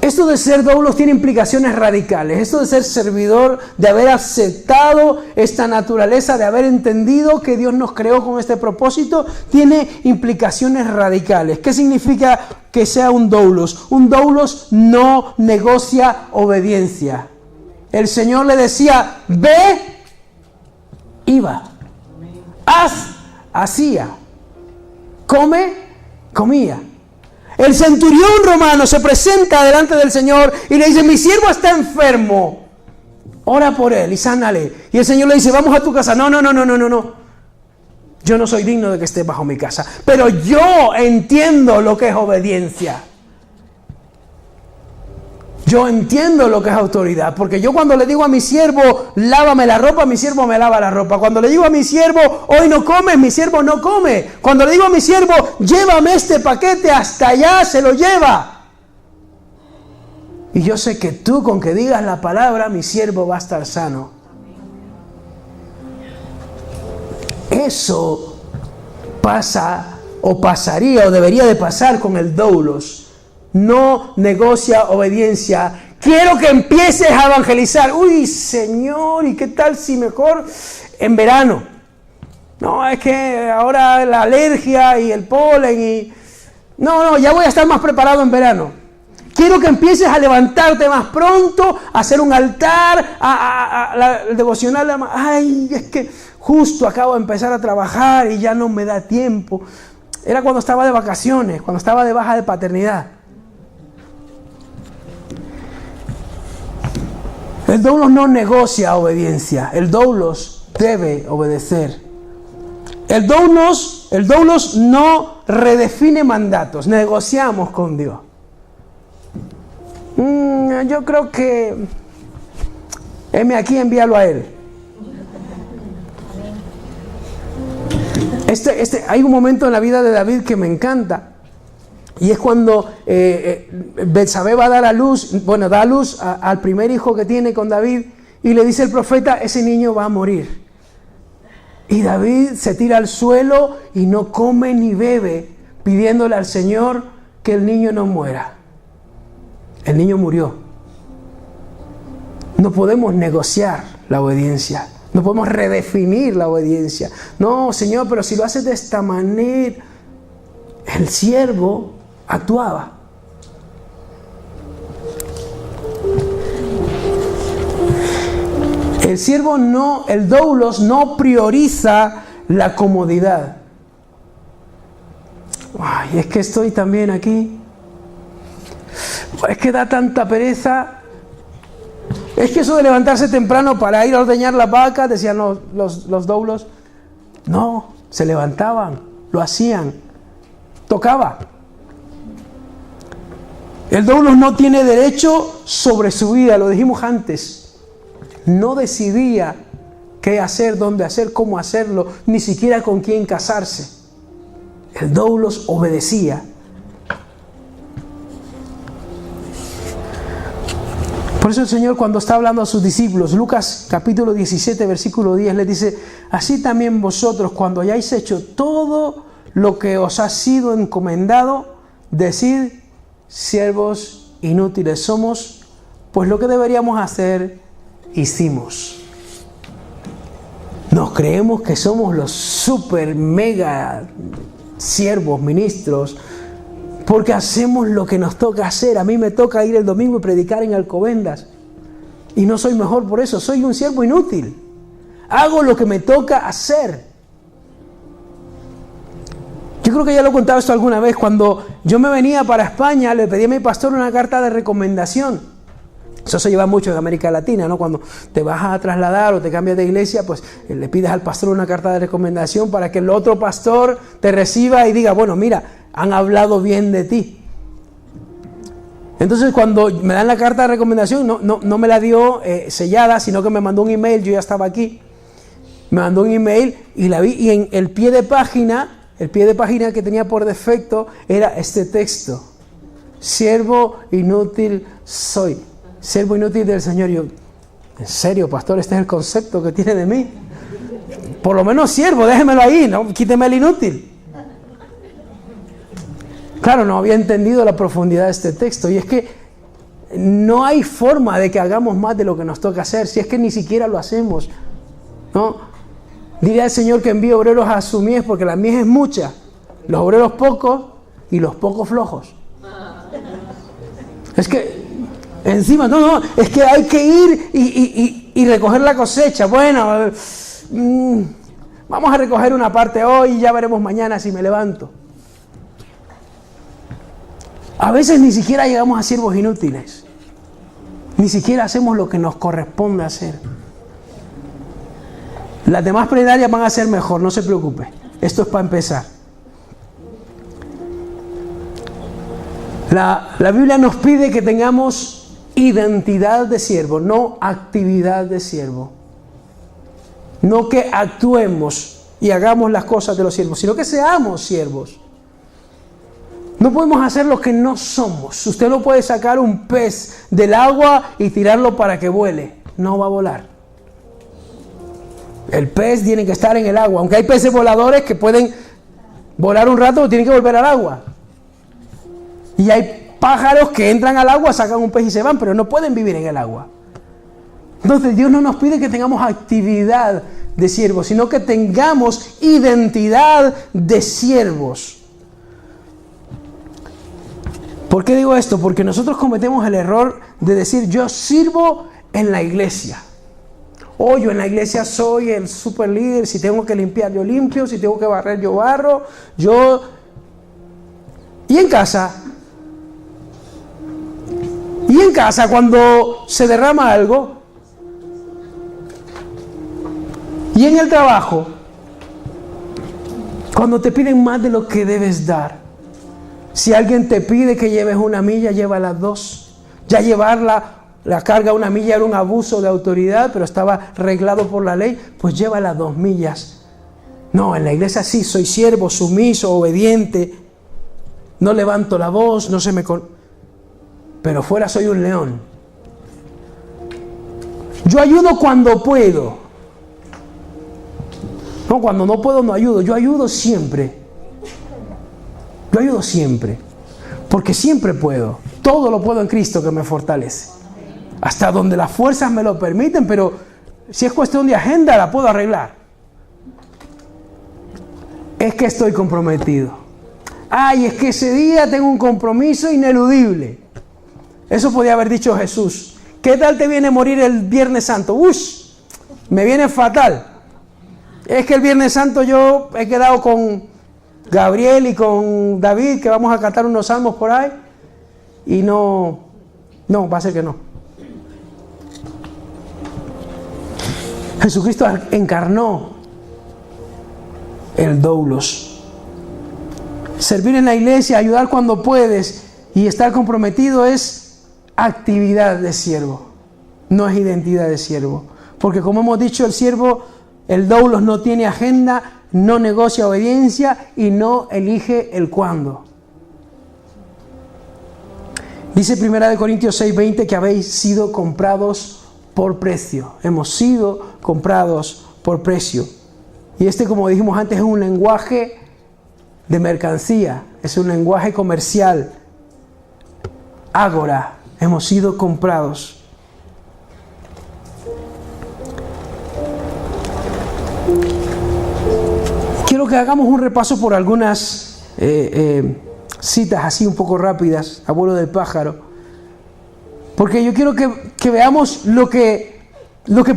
esto de ser doulos tiene implicaciones radicales. Esto de ser servidor, de haber aceptado esta naturaleza, de haber entendido que Dios nos creó con este propósito, tiene implicaciones radicales. ¿Qué significa que sea un doulos? Un doulos no negocia obediencia. El Señor le decía, ve, iba. Haz, hacía. Come, comía. El centurión romano se presenta delante del Señor y le dice, mi siervo está enfermo, ora por él y sánale. Y el Señor le dice, vamos a tu casa. No. Yo no soy digno de que esté bajo mi casa, pero yo entiendo lo que es obediencia. Yo entiendo lo que es autoridad, porque yo cuando le digo a mi siervo, lávame la ropa, mi siervo me lava la ropa. Cuando le digo a mi siervo, hoy no comes, mi siervo no come. Cuando le digo a mi siervo, llévame este paquete hasta allá, se lo lleva. Y yo sé que tú, con que digas la palabra, mi siervo va a estar sano. Eso pasa, o pasaría, o debería de pasar con el doulos. No negocia obediencia. Quiero que empieces a evangelizar. Uy, Señor, ¿y qué tal si mejor en verano? No, es que ahora la alergia y el polen y... No, ya voy a estar más preparado en verano. Quiero que empieces a levantarte más pronto, a hacer un altar, el devocional. Ay, es que justo acabo de empezar a trabajar y ya no me da tiempo. Era cuando estaba de vacaciones, cuando estaba de baja de paternidad. El doulos no negocia obediencia. El doulos debe obedecer. El doulos no redefine mandatos. Negociamos con Dios. Yo creo que heme aquí, envíalo a él. Hay un momento en la vida de David que me encanta. Y es cuando Betsabé va a dar a luz, da a luz al primer hijo que tiene con David, y le dice el profeta, ese niño va a morir. Y David se tira al suelo y no come ni bebe, pidiéndole al Señor que el niño no muera. El niño murió. No podemos negociar la obediencia, no podemos redefinir la obediencia. No, Señor, pero si lo haces de esta manera, el siervo actuaba. El doulos no prioriza la comodidad. Ay, es que estoy también aquí. Es que da tanta pereza. Es que eso de levantarse temprano para ir a ordeñar la vaca, decían los doulos. No, se levantaban, lo hacían, tocaba. El doulos no tiene derecho sobre su vida, lo dijimos antes. No decidía qué hacer, dónde hacer, cómo hacerlo, ni siquiera con quién casarse. El doulos obedecía. Por eso el Señor, cuando está hablando a sus discípulos, Lucas capítulo 17, versículo 10, les dice, así también vosotros, cuando hayáis hecho todo lo que os ha sido encomendado, decid, siervos inútiles somos, pues lo que deberíamos hacer, hicimos. Nos creemos que somos los super mega siervos, ministros, porque hacemos lo que nos toca hacer. A mí me toca ir el domingo y predicar en Alcobendas. Y no soy mejor por eso, soy un siervo inútil. Hago lo que me toca hacer. Yo creo que ya lo he contado esto alguna vez. Cuando yo me venía para España, le pedí a mi pastor una carta de recomendación. Eso se lleva mucho en América Latina, ¿no? Cuando te vas a trasladar o te cambias de iglesia, pues le pides al pastor una carta de recomendación para que el otro pastor te reciba y diga, bueno, mira, han hablado bien de ti. Entonces cuando me dan la carta de recomendación, no me la dio sellada, sino que me mandó un email, yo ya estaba aquí, me mandó un email y la vi, y en el pie de página que tenía por defecto era este texto: siervo inútil soy, siervo inútil del Señor. Yo, ¿en serio, pastor? Este es el concepto que tiene de mí. Por lo menos siervo, déjemelo ahí, no quíteme el inútil. Claro, no había entendido la profundidad de este texto, y es que no hay forma de que hagamos más de lo que nos toca hacer, si es que ni siquiera lo hacemos, ¿no? Diré al Señor que envíe obreros a su mies, porque la mies es mucha, los obreros pocos y los pocos flojos. Es que encima, es que hay que ir y recoger la cosecha. Bueno, vamos a recoger una parte hoy y ya veremos mañana si me levanto. A veces ni siquiera llegamos a siervos inútiles. Ni siquiera hacemos lo que nos corresponde hacer. Las demás plenarias van a ser mejor, no se preocupe. Esto es para empezar. La Biblia nos pide que tengamos identidad de siervo, no actividad de siervo. No que actuemos y hagamos las cosas de los siervos, sino que seamos siervos. No podemos hacer lo que no somos. Usted no puede sacar un pez del agua y tirarlo para que vuele. No va a volar. El pez tiene que estar en el agua. Aunque hay peces voladores que pueden volar un rato, tienen que volver al agua. Y hay pájaros que entran al agua, sacan un pez y se van, pero no pueden vivir en el agua. Entonces Dios no nos pide que tengamos actividad de siervos, sino que tengamos identidad de siervos. ¿Por qué digo esto? Porque nosotros cometemos el error de decir: yo sirvo en la iglesia. O yo en la iglesia soy el super líder, si tengo que limpiar yo limpio, si tengo que barrer yo barro, Y en casa cuando se derrama algo, y en el trabajo, cuando te piden más de lo que debes dar. Si alguien te pide que lleves 1 milla, lleva las 2. Ya llevar la carga 1 milla era un abuso de autoridad, pero estaba reglado por la ley, pues lleva las 2 millas. No, en la iglesia sí, soy siervo, sumiso, obediente, no levanto la voz, no se me... Pero fuera soy un león. Yo ayudo cuando puedo. No, cuando no puedo no ayudo, yo ayudo siempre. Yo ayudo siempre, porque siempre puedo. Todo lo puedo en Cristo que me fortalece. Hasta donde las fuerzas me lo permiten, pero si es cuestión de agenda, la puedo arreglar. Es que estoy comprometido. Ay, es que ese día tengo un compromiso ineludible. Eso podía haber dicho Jesús. ¿Qué tal te viene a morir el Viernes Santo? ¡Ush! Me viene fatal. Es que el Viernes Santo yo he quedado con Gabriel y con David, que vamos a cantar unos salmos por ahí, y no, va a ser que no. Jesucristo encarnó el doulos. Servir en la iglesia, ayudar cuando puedes y estar comprometido es actividad de siervo, no es identidad de siervo. Porque como hemos dicho, el siervo, el doulos, no tiene agenda, no negocia obediencia y no elige el cuándo. Dice 1 Corintios 6:20 que habéis sido comprados por precio. Hemos sido comprados por precio. Y como dijimos antes, es un lenguaje de mercancía, es un lenguaje comercial. Ágora, hemos sido comprados. Quiero que hagamos un repaso por algunas citas así un poco rápidas, a vuelo del pájaro, porque yo quiero que veamos lo que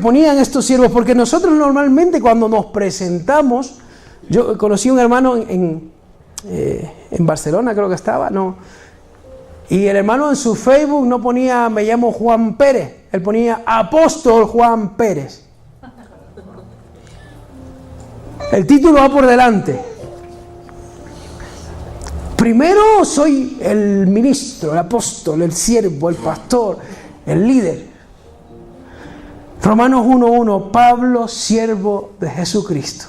ponían estos siervos, porque nosotros normalmente cuando nos presentamos, yo conocí a un hermano en Barcelona, creo que estaba, ¿no? Y el hermano en su Facebook no ponía me llamo Juan Pérez, él ponía Apóstol Juan Pérez. El título va por delante. Primero soy el ministro, el apóstol, el siervo, el pastor, el líder. Romanos 1:1, Pablo, siervo de Jesucristo.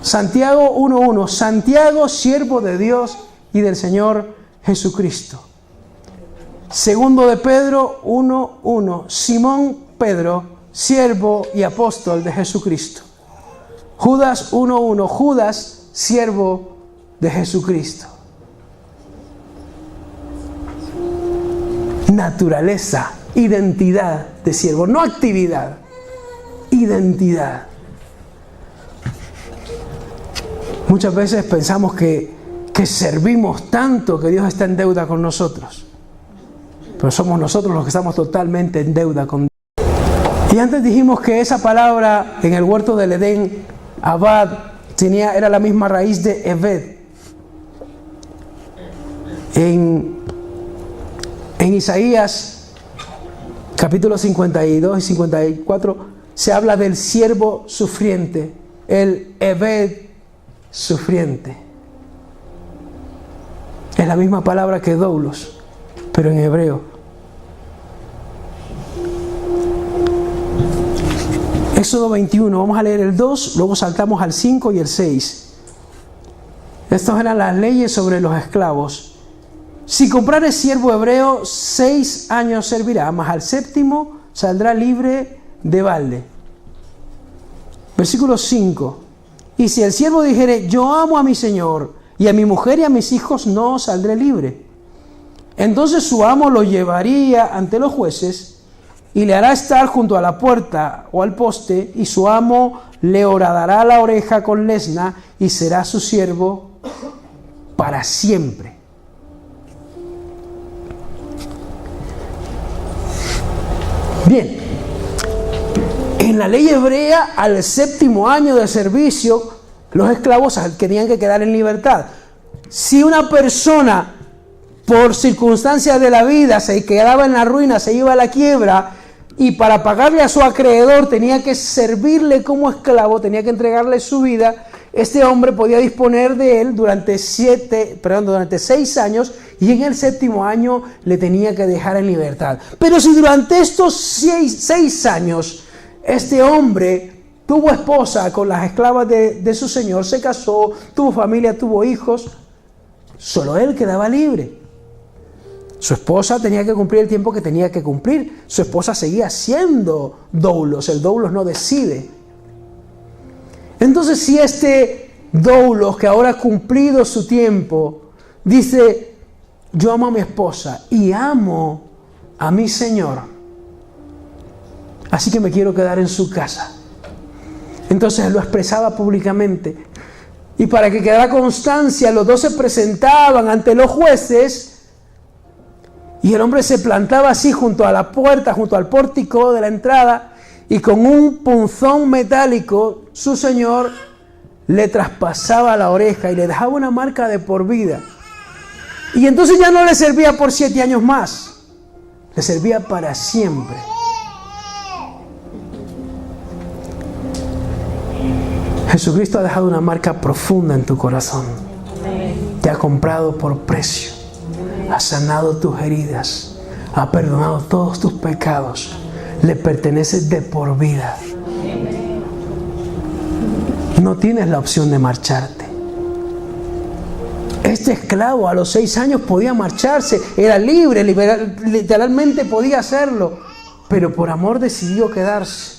Santiago 1:1, Santiago, siervo de Dios y del Señor Jesucristo. Segundo de Pedro 1:1, Simón Pedro, siervo y apóstol de Jesucristo. Judas 1:1, Judas, siervo de Jesucristo. Naturaleza, identidad de siervo, no actividad, identidad. Muchas veces pensamos que servimos tanto que Dios está en deuda con nosotros, pero somos nosotros los que estamos totalmente en deuda con Dios. Y antes dijimos que esa palabra en el huerto del Edén, Abad, era la misma raíz de Eved. En Isaías capítulo 52 y 54 se habla del siervo sufriente, el Eved sufriente. Es la misma palabra que doulos, pero en hebreo. Éxodo 21, vamos a leer el 2, luego saltamos al 5 y el 6. Estas eran las leyes sobre los esclavos. Si comprares siervo hebreo, 6 años servirá, mas al 7º saldrá libre de balde. Versículo 5. Y si el siervo dijere, yo amo a mi señor, y a mi mujer y a mis hijos, no saldré libre. Entonces su amo lo llevaría ante los jueces, y le hará estar junto a la puerta o al poste, y su amo le horadará la oreja con lesna, y será su siervo para siempre. Bien, en la ley hebrea, al 7º año de servicio, los esclavos tenían que quedar en libertad. Si una persona, por circunstancias de la vida, se quedaba en la ruina, se iba a la quiebra, y para pagarle a su acreedor tenía que servirle como esclavo, tenía que entregarle su vida, este hombre podía disponer de él durante 6 años, y en el 7º año le tenía que dejar en libertad. Pero si durante estos 6 años este hombre tuvo esposa con las esclavas de su señor, se casó, tuvo familia, tuvo hijos, solo él quedaba libre. Su esposa tenía que cumplir el tiempo que tenía que cumplir. Su esposa seguía siendo doulos. El doulos no decide. Entonces, si este doulos, que ahora ha cumplido su tiempo, dice, yo amo a mi esposa y amo a mi señor, así que me quiero quedar en su casa. Entonces lo expresaba públicamente. Y para que quedara constancia, los dos se presentaban ante los jueces, y el hombre se plantaba así junto a la puerta, junto al pórtico de la entrada, y con un punzón metálico su señor le traspasaba la oreja y le dejaba una marca de por vida. Y entonces ya no le servía por 7 años más, le servía para siempre. Jesucristo ha dejado una marca profunda en tu corazón. Te ha comprado por precio. Ha sanado tus heridas. Ha perdonado todos tus pecados. Le perteneces de por vida. No tienes la opción de marcharte. Este esclavo a los 6 años podía marcharse. Era libre, literalmente podía hacerlo. Pero por amor decidió quedarse.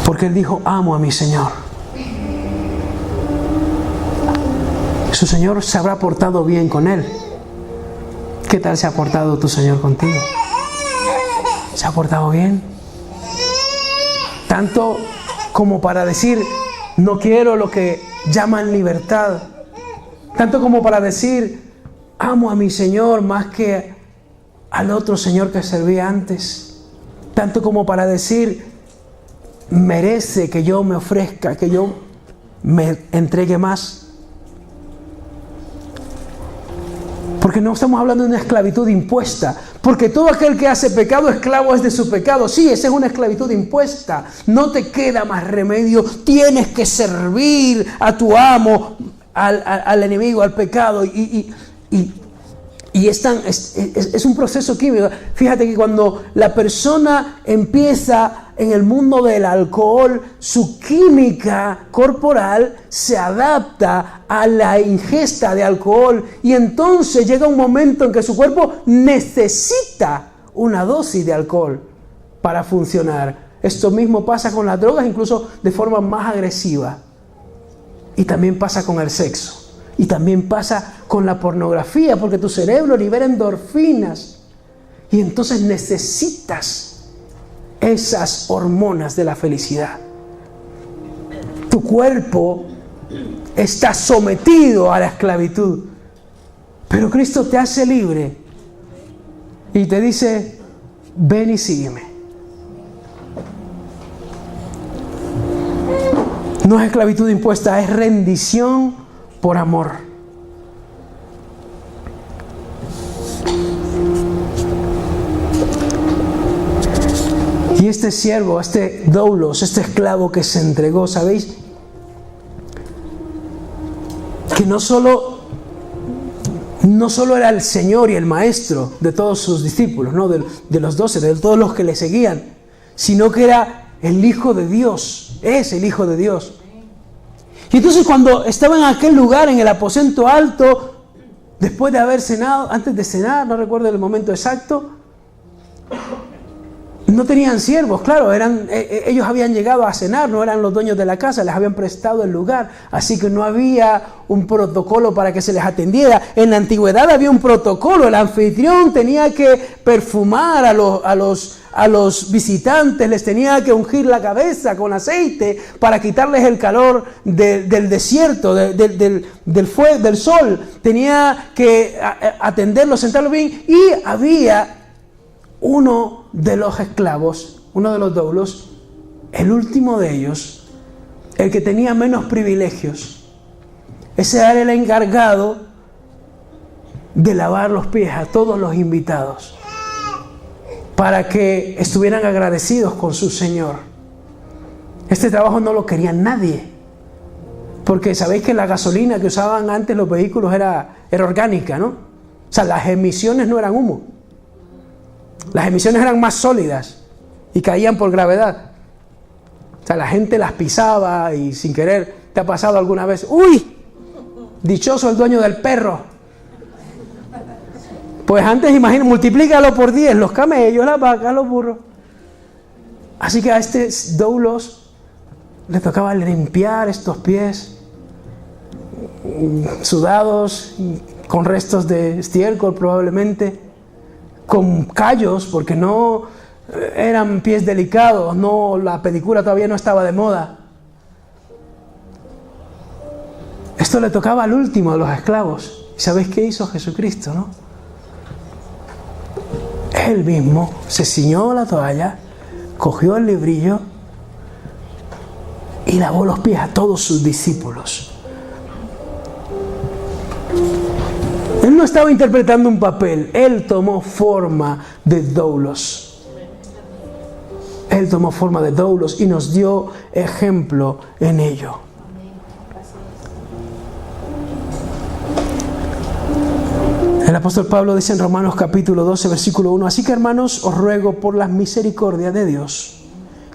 Porque él dijo, amo a mi Señor. Su Señor se habrá portado bien con él. ¿Qué tal se ha portado tu Señor contigo? ¿Se ha portado bien? Tanto como para decir, no quiero lo que llaman libertad. Tanto como para decir, amo a mi Señor más que al otro Señor que servía antes. Tanto como para decir, merece que yo me ofrezca, que yo me entregue más. Porque no estamos hablando de una esclavitud impuesta. Porque todo aquel que hace pecado, esclavo es de su pecado. Sí, esa es una esclavitud impuesta. No te queda más remedio. Tienes que servir a tu amo, al enemigo, al pecado. Y es un proceso químico. Fíjate que cuando la persona empieza en el mundo del alcohol, su química corporal se adapta a la ingesta de alcohol y entonces llega un momento en que su cuerpo necesita una dosis de alcohol para funcionar. Esto mismo pasa con las drogas, incluso de forma más agresiva. Y también pasa con el sexo. Y también pasa con la pornografía, porque tu cerebro libera endorfinas. Y entonces necesitas esas hormonas de la felicidad. Tu cuerpo está sometido a la esclavitud. Pero Cristo te hace libre. Y te dice, ven y sígueme. No es esclavitud impuesta, es rendición por amor. Y este siervo, este doulos, este esclavo que se entregó, ¿sabéis? Que no solo era el Señor y el Maestro de todos sus discípulos, ¿no? de los 12, de todos los que le seguían, sino que era el Hijo de Dios, es el Hijo de Dios. Y entonces cuando estaba en aquel lugar, en el aposento alto, después de haber cenado, antes de cenar, no recuerdo el momento exacto, no tenían siervos, claro, ellos habían llegado a cenar, no eran los dueños de la casa, les habían prestado el lugar, así que no había un protocolo para que se les atendiera. En la antigüedad había un protocolo, el anfitrión tenía que perfumar a los visitantes, les tenía que ungir la cabeza con aceite para quitarles el calor del desierto, del sol, tenía que atenderlos, sentarlos bien, y había uno de los esclavos, uno de los doulos, el último de ellos, el que tenía menos privilegios. Ese era el encargado de lavar los pies a todos los invitados para que estuvieran agradecidos con su Señor. Este trabajo no lo quería nadie, porque sabéis que la gasolina que usaban antes los vehículos era orgánica, ¿no? O sea, las emisiones no eran humo. Las emisiones eran más sólidas y caían por gravedad. O sea, la gente las pisaba y sin querer. ¿Te ha pasado alguna vez? ¡Uy! Dichoso el dueño del perro. Pues antes, imagina, multiplícalo por 10, los camellos, las vacas, los burros. Así que a este doulos le tocaba limpiar estos pies sudados, con restos de estiércol probablemente, con callos, porque no eran pies delicados, no, la pedicura todavía no estaba de moda. Esto le tocaba al último de los esclavos. ¿Y sabéis qué hizo Jesucristo, no? Él mismo se ciñó la toalla, cogió el librillo y lavó los pies a todos sus discípulos. Él no estaba interpretando un papel, él tomó forma de doulos. Él tomó forma de doulos y nos dio ejemplo en ello. El apóstol Pablo dice en Romanos capítulo 12, versículo 1: así que, hermanos, os ruego por las misericordias de Dios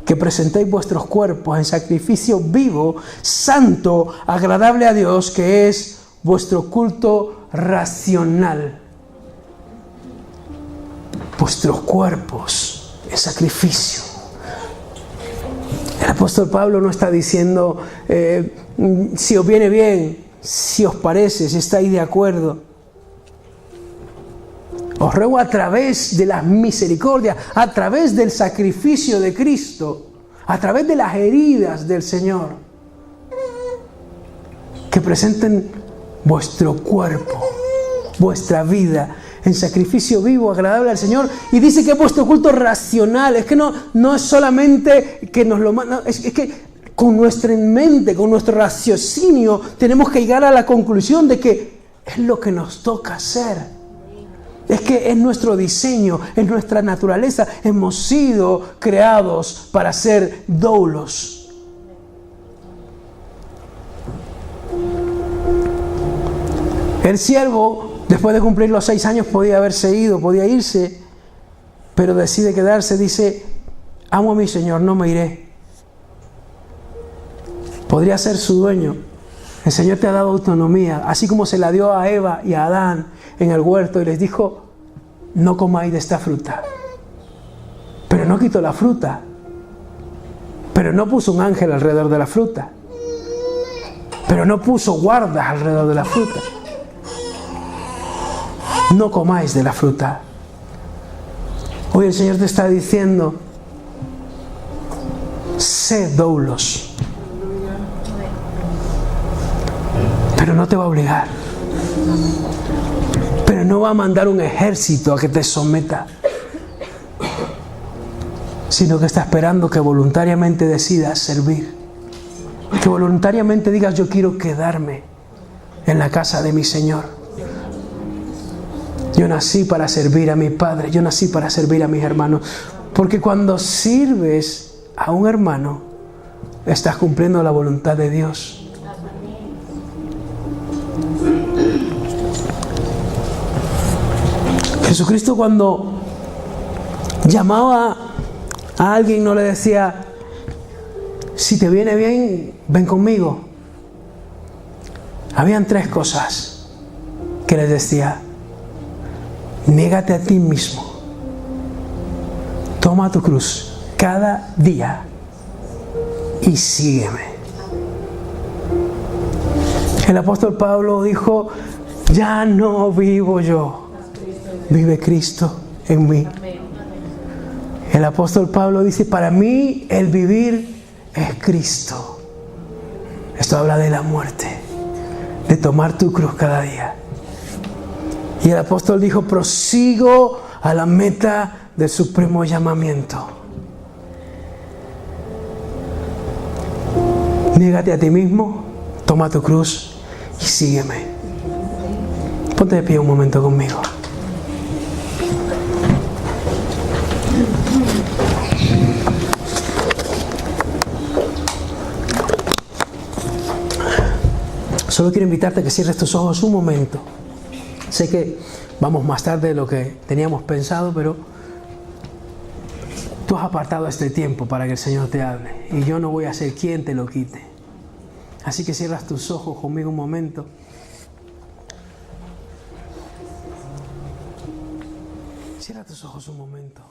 que presentéis vuestros cuerpos en sacrificio vivo, santo, agradable a Dios, que es vuestro culto racional. Vuestros cuerpos en sacrificio. El apóstol Pablo no está diciendo si os viene bien, si os parece, si estáis de acuerdo. Os ruego a través de las misericordias, a través del sacrificio de Cristo, a través de las heridas del Señor, que presenten vuestro cuerpo, vuestra vida en sacrificio vivo, agradable al Señor. Y dice que es vuestro culto racional. Es que no es solamente que nos lo... No, es que con nuestra mente, con nuestro raciocinio, tenemos que llegar a la conclusión de que es lo que nos toca hacer. Es que es nuestro diseño, es nuestra naturaleza. Hemos sido creados para ser doulos. El siervo, después de cumplir los 6 años, podía haberse ido, podía irse, pero decide quedarse. Dice, amo a mi Señor, no me iré. Podría ser su dueño. El Señor te ha dado autonomía, así como se la dio a Eva y a Adán en el huerto y les dijo, no comáis de esta fruta. Pero no quitó la fruta. Pero no puso un ángel alrededor de la fruta. Pero no puso guardas alrededor de la fruta. No comáis de la fruta. Hoy el Señor te está diciendo, sed doulos. Pero no te va a obligar. Pero no va a mandar un ejército a que te someta. Sino que está esperando que voluntariamente decidas servir. Que voluntariamente digas, yo quiero quedarme en la casa de mi Señor. Yo nací para servir a mi Padre, yo nací para servir a mis hermanos. Porque cuando sirves a un hermano, estás cumpliendo la voluntad de Dios. Jesucristo, cuando llamaba a alguien, no le decía, si te viene bien, ven conmigo. Habían 3 cosas que les decía. Négate a ti mismo. Toma tu cruz cada día y sígueme. El apóstol Pablo dijo, ya no vivo yo, vive Cristo en mí. El apóstol Pablo dice, para mí el vivir es Cristo. Esto habla de la muerte, de tomar tu cruz cada día. Y el apóstol dijo, prosigo a la meta del supremo llamamiento. Niégate a ti mismo, toma tu cruz y sígueme. Ponte de pie un momento conmigo. Solo quiero invitarte a que cierres tus ojos un momento. Sé que vamos más tarde de lo que teníamos pensado, pero tú has apartado este tiempo para que el Señor te hable. Y yo no voy a ser quien te lo quite. Así que cierras tus ojos conmigo un momento. Cierra tus ojos un momento.